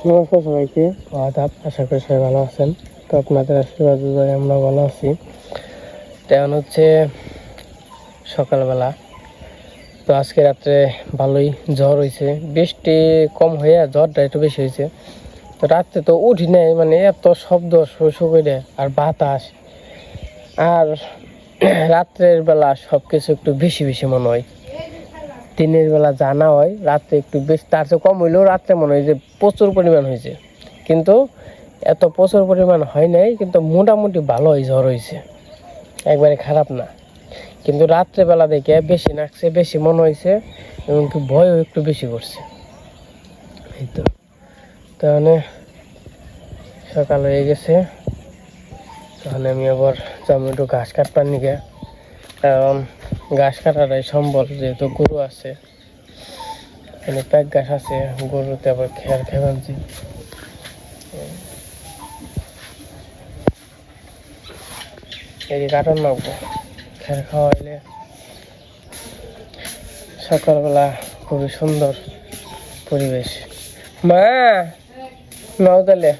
নমস্কার সবাইকে, আদাব। আশা করি সবাই ভালো আছেন। তো আপনাদের আশীর্বাদে আমরা ভালো আছি। তেমন হচ্ছে সকালবেলা। তো আজকে রাত্রে ভালোই জ্বর হয়েছে, বৃষ্টি কম হয়ে জ্বরটা একটু বেশি হয়েছে। তো রাত্রে তো উঠি নাই, মানে এত শব্দ শস্য করে আর বাতাস, আর রাত্রের বেলা সব কিছু একটু বেশি বেশি মনে হয়। দিনের বেলা জানা হয়, রাত্রে একটু বেশি, তার চেয়ে কম হইলেও রাত্রে মনে হয় যে প্রচুর পরিমাণ হয়েছে, কিন্তু এত প্রচুর পরিমাণ হয় নাই, কিন্তু মোটামুটি ভালোই জ্বর হয়েছে, একবারে খারাপ না। কিন্তু রাত্রেবেলা দেখে বেশি নাকছে, বেশি মনে হয়েছে, এমনকি ভয়ও একটু বেশি করছে। এই তো তাহলে সকাল হয়ে গেছে, তাহলে আমি আবার যাবো একটু ঘাস কাটবার নিকে, কারণ ঘাস কাটাটাই সম্বল, যেহেতু গরু আছে, এখানে প্যাক ঘাস আছে, গরুতে আবার খেয়ার খেলাচ্ছি। এই কাটন লাগবো, খেয়ার খাওয়াইলে সকালবেলা খুবই সুন্দর পরিবেশ। মা নাও তাহলে,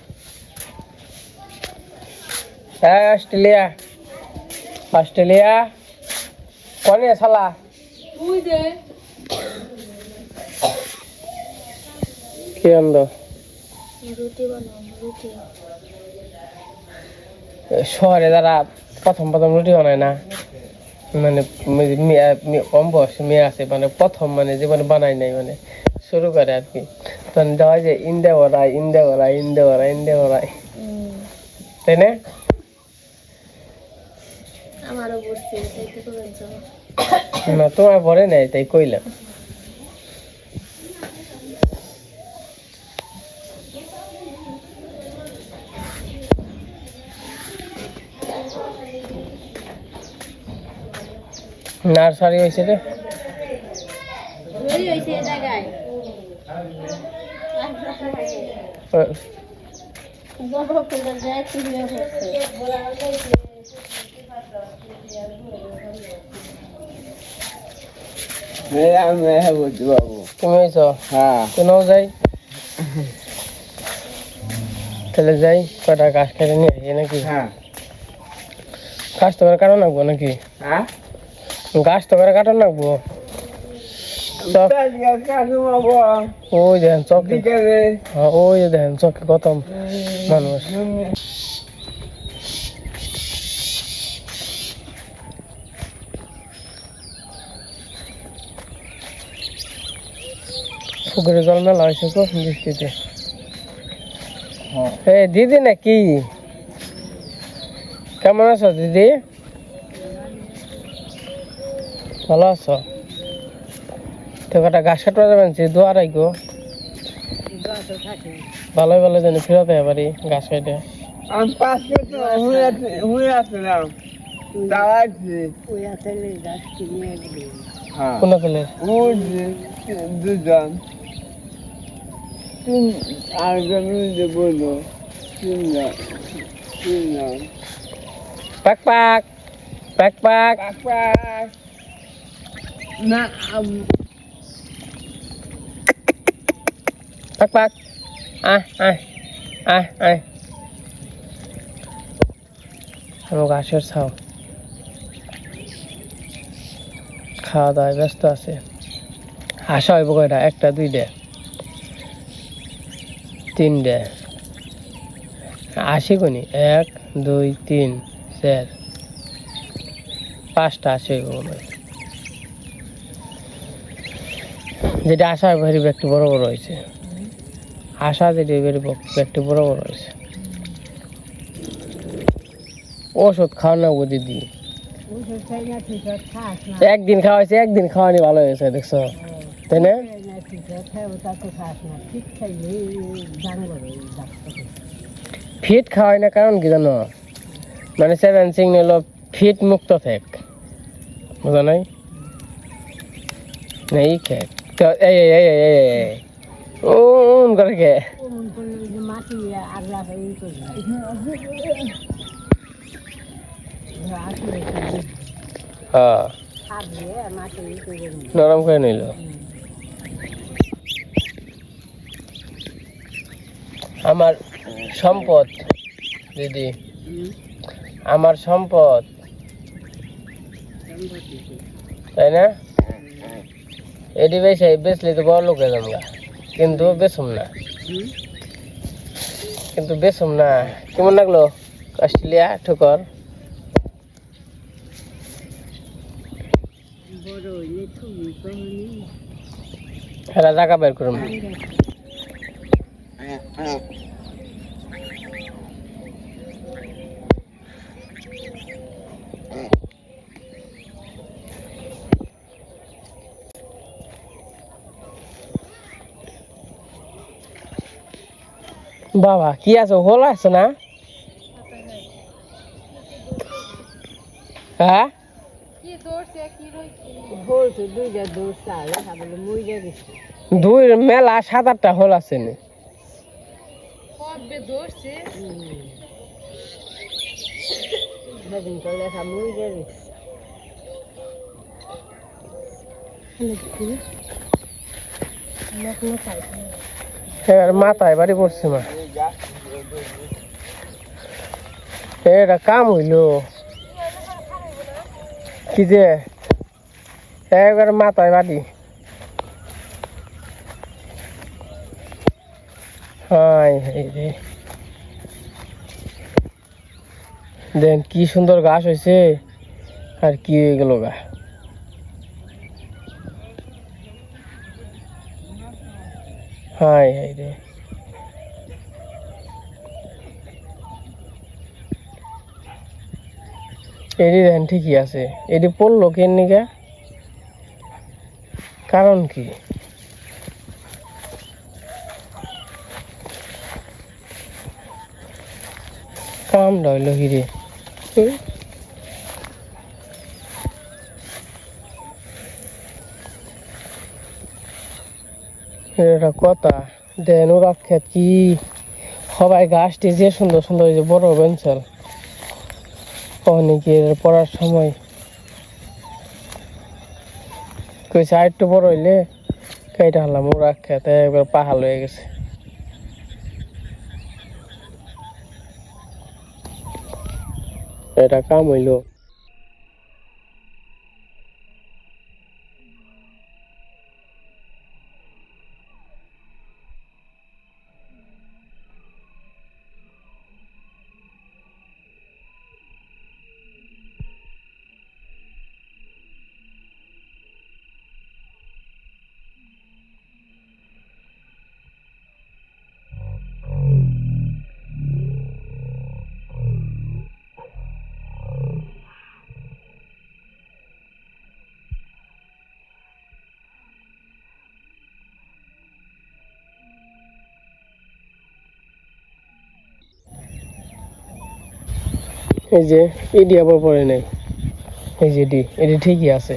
হ্যাঁ অস্ট্রেলিয়া অস্ট্রেলিয়া কনে শালা কি আনন্দ। শহরে যারা প্রথম প্রথম রুটি বানায় না, মানে কম বয়স মেয়ে আছে, মানে প্রথম মানে জীবনে বানায় নাই, মানে শুরু করে আর কি, তখন দেওয়া যে ইন্দে ওরাই ইন্দে ওরাই ইন্দে ওরাই ইন্দে ওরাই, তাই না? না তোমার পরে নাই, তাই কইলাম। নার্সারি হয়েছে রে, তুমি হয়েছ? হ্যাঁ, কোথাও যাই, তাহলে যাই কটা গাছ কেটে নিয়ে আসি নাকি? গাছ তো করে কাটা নাকবো নাকি? গাছ তো করে কাটা নাকবো। ওই দেখেন চকে, ওই দেখেন চকে কত মানুষ। পুকুরে জল মেলা হয়েছে তো বৃষ্টিতে। এই দিদি নাকি? কেমন আছো দিদি? ভালো আছো? তো কটা গাছ কাটবা যাবেন, দোয়ার আইগো ভালোই ভালো জানি ফেরত পারি গাছ কাটে। কোন তেলে দুজন পাক পাক পাক পাক না পাক পাক আয় আয় আয় আয়, আমার গাছের ছাও খাওয়া দাওয়ায় ব্যস্ত আছে। হাসা হইব কয়টা? একটা দুইটা তিনটে আশি কোনি, 1 2 3 4 5টা আশি হইব মনে হয়। যেটা আশা ভেরি একটু বড় বড় হয়েছে, আশা যেটা ভেরি একটু বড় বড় হয়েছে। ওষুধ খাওয়া না দিদি, একদিন খাওয়াইছে, একদিন খাওয়ানি ভালো হয়েছে, দেখছো তাই না? ফিট খাওয়াই না, কারণ কি জানো, মানে সেভেন্সিং হলো ফিট মুক্ত থাক, বুঝা নাই? এই খেক এই এই এই ওন করে কে হ্যাঁ নরম করে নিল। আমার সম্পদ দিদি, আমার সম্পদ, তাই না? এটি বেচলে তো বড় লোক হয়ে যাবো, কিন্তু বেচুম না, কেমন লাগলো অস্ট্রেলিয়া ঠুকর? হেরা জায়গা বের করুন। বাবা কি আছে, হোল আছে না? হ্যাঁ দুই মেলা 7-8টা হোল আছে নি। মাথায় বাড়ি পড়ছে মা, এটা কাম হইলো কি যে একবার মাথায় বাড়ি। দেন কি সুন্দর গাছ হয়েছে, আর কি হয়ে গেল গা। হাই হাই রে, এটি দেন ঠিকই আছে, এটি পড়লো কেন নিকা, কারণ কি? কামটা হইলো কি রে? এটা কথা দেন, ওরা খেত কি সবাই গাছটি যে সুন্দর সুন্দর যে বড় বেঞ্চল অনেকের পড়ার সময় কইছে আর একটু বড় হইলে কেটে হলাম, ওরা খেতে একবার পাহাড় হয়ে গেছে। এটা কাম হইলো। এই যে এডি আবার পরে নাই, এই যে এডি ঠিকই আছে।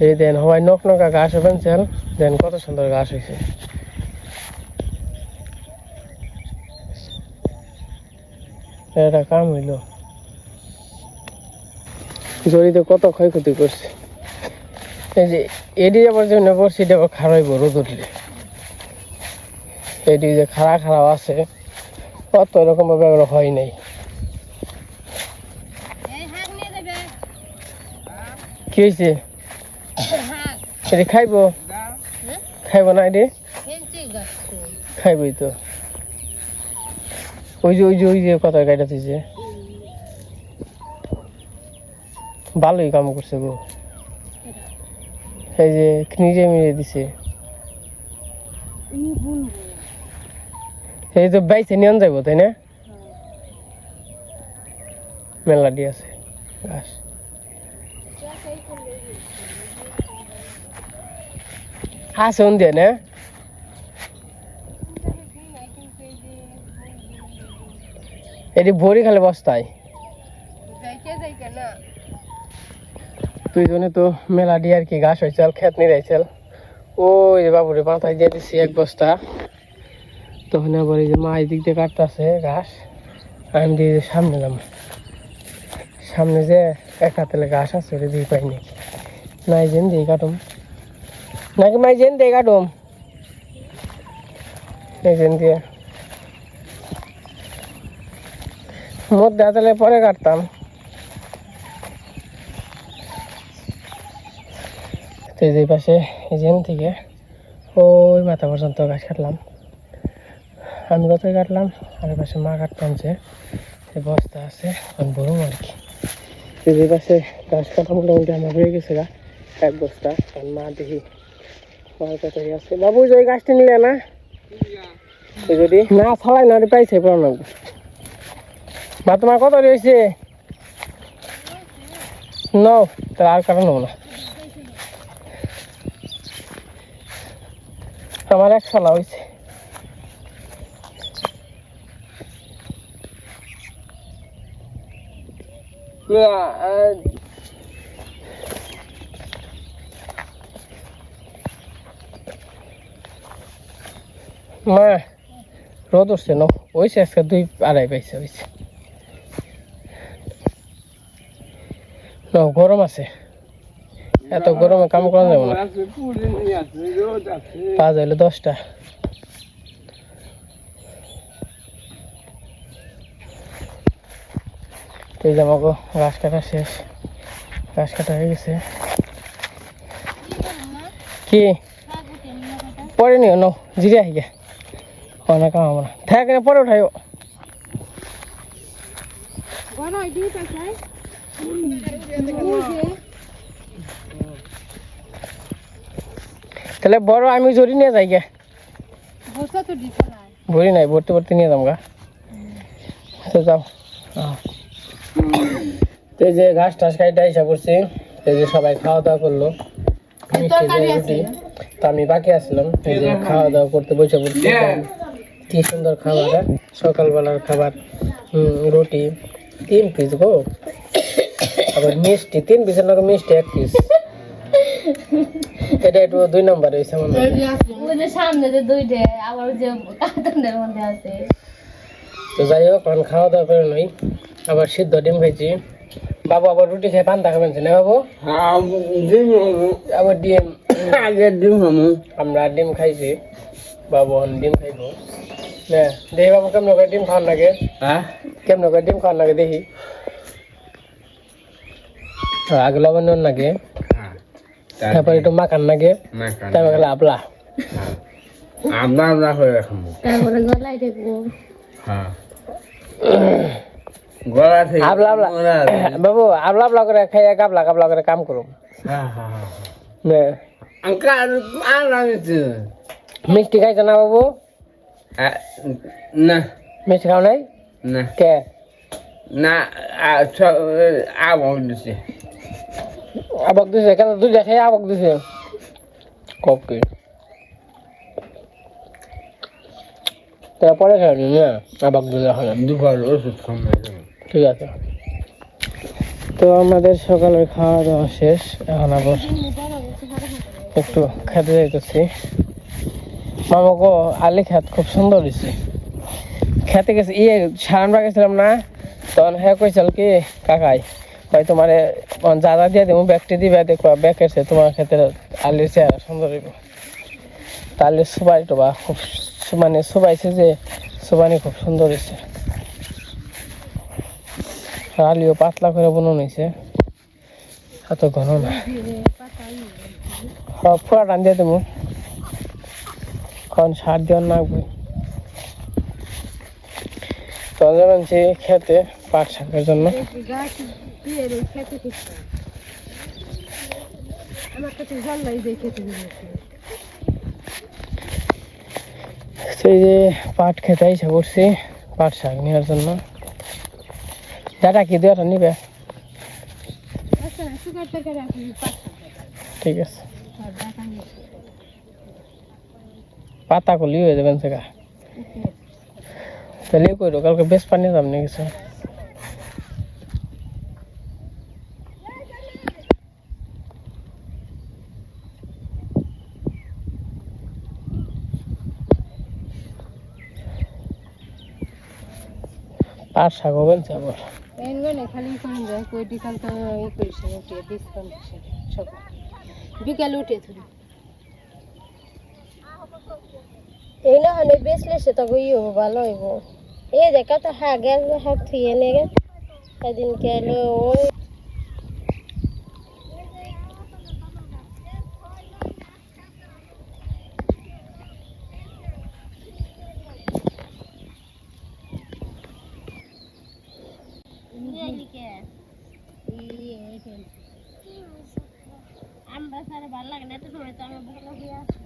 এই দেন হওয়াই নক নকা ঘাস বেঞ্চেল, দেন কত সুন্দর ঘাস হয়েছে। এটা কাম হইলো, জড়িতে কত ক্ষয়ক্ষতি করছে। এই যে এডি আবার জন্য করছি, এটা আবার খারাইব রোদ উঠলে। এডি যে খারাপ আছে, অত এরকম ভাবে হয় নাই। কি হয়েছে? এটি খাইব, খাইব না? এটি খাইবই তো। ওই যে কথা গাইটা দিছে, ভালোই কাম করছে গো। এই যে নিজে মিলে দিছে, এই তো বাইছে নিয়ন যাইব, তাই না? মেলা দিয়ে আছে ঘাস। আছে ওন দিয়ে না, এটি ভরি খালে বস্তায়। তুই জনে তো মেলা দিয়ে আর কি ঘাস হয়েছিল, খেত নিরাইছিল। ওই যে বাবুরে মাথায় দিয়ে দিচ্ছি 1 বস্তা। তখন আবার এই যে মা এই দিক দিয়ে কাটতেছে ঘাস, আমি দিয়ে সামনে এলাম। সামনে যে 1 হাতেলে ঘাস আছে, ওটা দিয়ে পাই নাকি নাই, যেন দিয়ে কাটুম নাকি মাই, যেন দিয়ে কাটুম এই যেন দিয়ে মধ্যে তাহলে পরে কাটতাম। তো এই পাশে এখান থেকে ওই মাথা পর্যন্ত গাছ কাটলাম, আমি কতই কাটলাম। আর এই পাশে মা কাটতাম, যে বস্তা আছে বড় আর কি। এই পাশে গাছ কাটা মোটামুটি আমার হয়ে গেছে গা, এক বস্তা। আর মা দেখি মার কাছে আছে। বাবু ওই গাছটা নিলে না, যদি না ফালাই না পাইছে পুরানো মা, তোমার কত রয়েছে? নাও, তাহলে আর কাটা নেবো না। আমার এক সালা হয়েছে। মা রোদ উঠছে না, হয়েছে আজকে 2-2.5 পাইছে হয়েছে। গরম আছে, এত গরমে কাম করা যাবে না। পাঁচ হইলো 10টা। এই যে আমাকে ঘাস কাটা শেষ, ঘাস কাটা হয়ে গেছে। কি পরে নিও নো, জিরে আহি গে অনেক কাম আমরা থাকে পরে উঠাইও। তাহলে বড় আমি জড়ি নিয়ে যাই গে, ভরি নাই ভর্তি ভর্তি নিয়ে যাম গা। যাও। এই যে ঘাস টাস খাইতে আইসা করছি, এই যে সবাই খাওয়া দাওয়া করলো, রুটি। তো আমি বাকি আসলাম, এই যে খাওয়া দাওয়া করতে বসে পড়ছি। কি সুন্দর খাবার, সকালবেলার খাবার। রুটি 3 পিস গো, আবার মিষ্টি 3 পিসের নাকি মিষ্টি 1 পিস। এটা একটু 2 নম্বর হয়েছে আমার সামনে, যে 2টে আবার যে কার্টনের মধ্যে আছে। তো যাই হোক, এখন খাওয়া দাওয়া করে নই, আবার সিদ্ধ ডিম খাইছি। বাবু আবার রুটি খেয়ে পান্তা খাবেন না বাবু? আবার ডিম, আমরা ডিম খাইছি, বাবু ডিম খাইবো। দেখি বাবু কেমন করে ডিম খাওয়ার লাগে, কেমন করে ডিম খাওয়ার লাগে দেখি। আগে লবণ লাগে, তারপরে একটু মাখান লাগে, তারপরে গেলে আপলা আপলা হয়ে রাখবো, তারপরে গলায় দেখবো। বাবু আবলা আবলা করে খাইয়া গাবলা গাবলা করে কাম করো। মিষ্টি খাইছো না বাবু? না মিষ্টি খাও নাই? না কে না, আবক দিছে, আবক দিছে কেন? 2টা খেয়ে আবক দিছে কপকে। তারপরে খাওনি না, আবক দিলে হয় দুবার ওষুধ খাম। ঠিক আছে, তো আমাদের সকালের খাওয়া দাওয়া শেষ, এখন আবার একটু খেতে যাইতেছি। মামাকে আলি খেত খুব সুন্দর হয়েছে, খেতে গেছে সারানবা গেছিলাম না, তখন হ্যাঁ কইছিল কি কাকাই ভাই তোমার যা যা দিয়ে দেবো ব্যাগটি দিবে, দেখো ব্যাগ এসে তোমার ক্ষেত্রে আলির চেহারা সুন্দর হইব। তা আলির সুবাই টোবা খুব মানে সুবাইছে, যে সুবানি খুব সুন্দর হয়েছে। আলিও পাতলা করে বানানো হয়েছে, এত ঘন না। পুরা টান দিয়ে দেবো, কারণ সার দেওয়ার নাকবে। তো যাচ্ছি খেতে পাট শাকের জন্য। সেই যে পাট খেতে এসে পড়ছি পাট শাক নেওয়ার জন্য। দাদা কি দেওয়াটা নিবে? ঠিক আছে, পাতা করলি হয়ে যাবেন সেটা। তাহলে কইরো কালকে বেশ পানি দাম নিয়ে গেছে। পাট শাক হবেন আবার বিকালে উঠে এই না হলে বেচলে সে তবে ভালো হইব। এই দেখা তো হ্যাঁ গ্যাস হাত থুয়ে নিয়ে গেছে সেদিন গেল ওই আমরা সারা ভালো লাগে না তো সময় তো আমরা বুকে লাগিয়ে আসি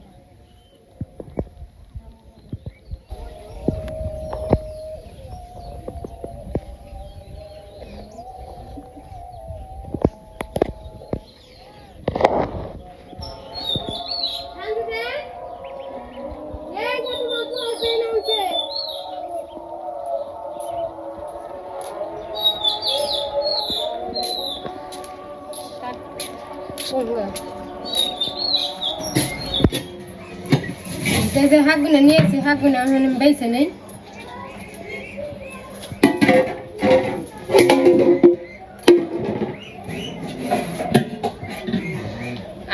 হাগুনা নিয়েছি হাগুনা বেছে নেই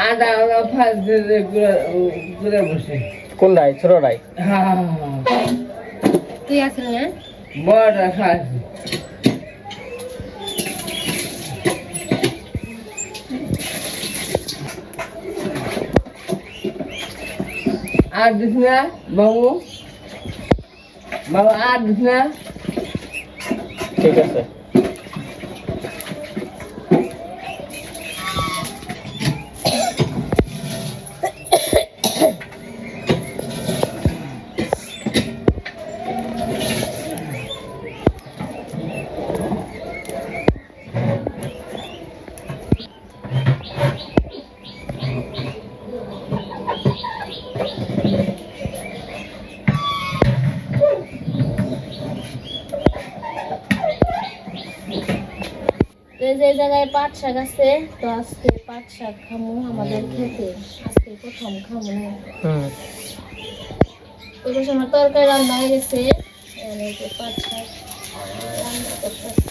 আদা ওরা ফাঁস দিয়ে ঘুরে বসে কোন রায় ছোট রায়? তুই আসল না বড় খাস আর দিস না বাবু বাবু আর দিস না ঠিক আছে। যে জায়গায় পাট শাক আছে তো আজকে পাট শাক খামু আমাদের খেতে আজকে প্রথম খামু না ওই পাশে আমার তরকারি রান্না হয়ে গেছে এই যে পাট শাক রান্না করতেছি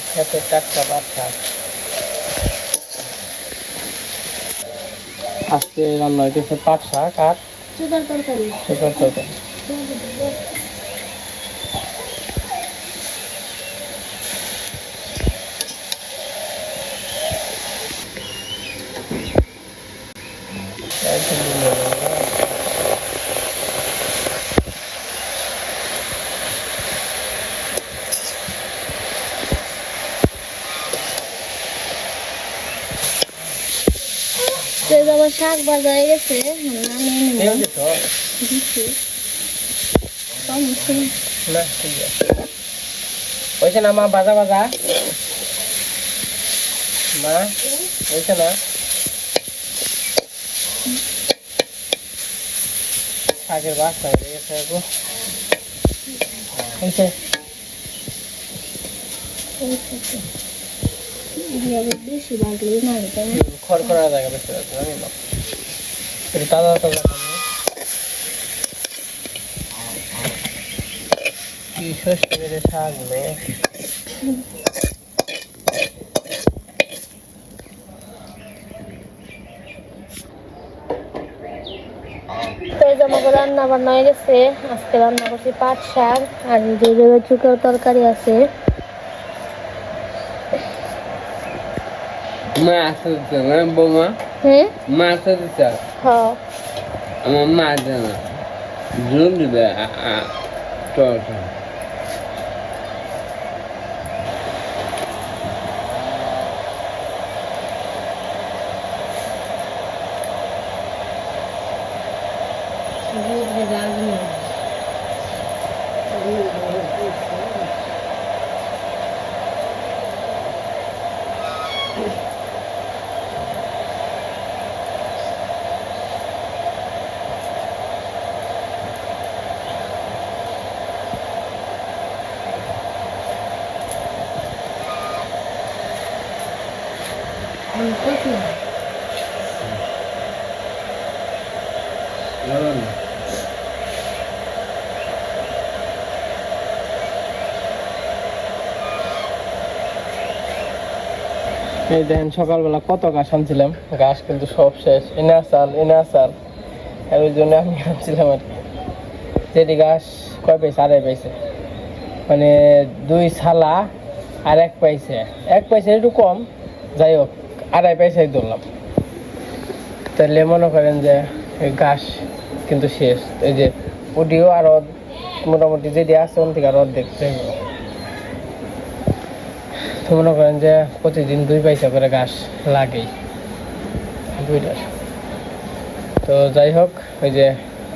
খেতে টাটকা পাট শাক আজকে রান্না হইতেছে পাট শাক আর সুগার তরকারি শুকার তরকারি। আমার শাক ভাজা হয়ে গেছে তেল দিছ? দিচ্ছি না ঠিক আছে হয়েছে না মা ভাজা ভাজা মা হয়েছে না শাকের বাচ্চা হয়ে গেছে হয়েছে বেশি ভাজলেই না খড় করা জায়গা বেশি আছে জানি না একটু তাজা তাজা খাবো কি ষষ্ঠ বেড়ে শাক নেই তো এই যে আমাকে রান্না বান্না হয়ে গেছে আজকে রান্না করছি পাট শাক আর যে চুকের তরকারি আছে মাছ দিচ্ছে না বৌমা মাছ দিচ্ছে হ্যাঁ আমার মা দেয় না ঝুল দিবে চল এই দেখেন সকালবেলা কত ঘাস আনছিলাম, ঘাস কিন্তু সব শেষ, এনে আসাল আর ওই জন্য আমি আনছিলাম আর কি। যেটি ঘাস কয় পাইছে, আড়াই পাইছে, মানে 2 ছালা আর 1 পাইছে, 1 পাইছে একটু কম, যাই হোক 2.5 পাইসাই ধরলাম। তাহলে মনে করেন যে এই ঘাস কিন্তু শেষ, এই যে ওটিও আরো মোটামুটি যেটি আছে ওন থেকে আরো অর্ধেক চাইব। তো মনে করেন যে প্রতিদিন 2 পয়সা করে ঘাস লাগেই, 2টার। তো যাই হোক, ওই যে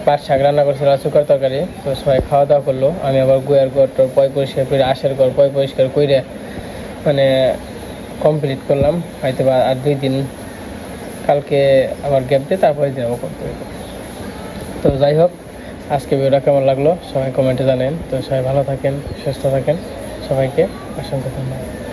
পাট শাক রান্না করছিল, শুকার তরকারি, তো সবাই খাওয়া দাওয়া করলো। আমি আবার গুয়ার ঘর তোর পয় পরিষ্কার করে, আশের ঘর পয় পরিষ্কার করে মানে কমপ্লিট করলাম। হয়তো বা আর 2 দিন, কালকে আবার গ্যাপ দিয়ে তারপরে দিন আবার করতে হবে। তো যাই হোক, আজকে ভিডিওটা কেমন লাগলো সবাই কমেন্টে জানেন। তো সবাই ভালো থাকেন, সুস্থ থাকেন, সবাইকে অসংখ্য ধন্যবাদ।